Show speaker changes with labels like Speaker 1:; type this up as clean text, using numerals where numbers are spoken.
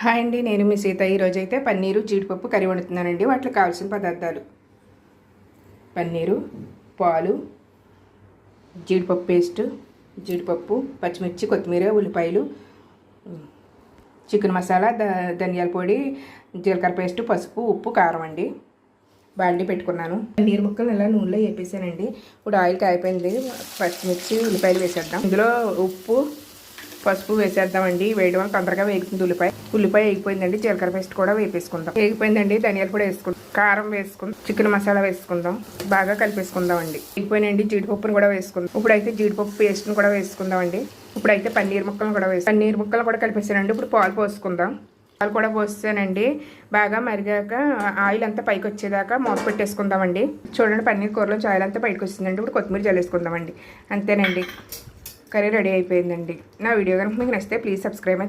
Speaker 1: Hi అండి, నేను మీ సీత. ఈరోజైతే పన్నీరు జీడిపప్పు కర్రీ వండుతున్నానండి. వాటికి కావాల్సిన పదార్థాలు: పన్నీరు, పాలు, జీడిపప్పు పేస్టు, జీడిపప్పు, పచ్చిమిర్చి, కొత్తిమీర, ఉల్లిపాయలు, చికెన్ మసాలా, ధనియాల పొడి, జీలకర్ర పేస్టు, పసుపు, ఉప్పు, కారం అండి. బాండి పెట్టుకున్నాను. పన్నీర్ ముక్కలు ఇలా నూనెలో వేపేసానండి. ఇప్పుడు ఆయిల్ కాయిపోయింది. పచ్చిమిర్చి, ఉల్లిపాయలు వేసేద్దాం. ఇందులో ఉప్పు, పసుపు వేసేద్దామండి. వేయడం వల్ల తొందరగా వేగుతుంది. ఉల్లిపాయ వేగిపోయిందండి. జీలకర్ర పేస్ట్ కూడా వేపేసుకుందాం. వేగిపోయిందండి. ధనియాలు కూడా వేసుకుందాం. కారం వేసుకుందాం. చికెన్ మసాలా వేసుకుందాం. బాగా కలిపేసుకుందామండి. వేగిపోయినండి. జీడిపప్పును కూడా వేసుకుందాం. ఇప్పుడైతే జీడిపప్పు పేస్ట్ని కూడా వేసుకుందామండి. ఇప్పుడైతే పన్నీర్ ముక్కలను కూడా పన్నీర్ ముక్కలు కూడా కలిపేసానండి. ఇప్పుడు పాలు పోసుకుందాం. పాలు కూడా పోసానండి. బాగా మరిగాక ఆయిల్ అంతా పైకి వచ్చేదాకా మూత పెట్టేసుకుందామండి. చూడండి, పన్నీర్ కూరలోంచి ఆయిల్ అంతా పైకి వచ్చిందండి. ఇప్పుడు కొత్తిమీర చల్లేసుకుందామండి. అంతేనండి, కర్రీ రెడీ అయిపోయిందండి. నా వీడియో కనుక మీకు నచ్చితే ప్లీజ్ సబ్స్క్రైబ్ మై ఛానల్.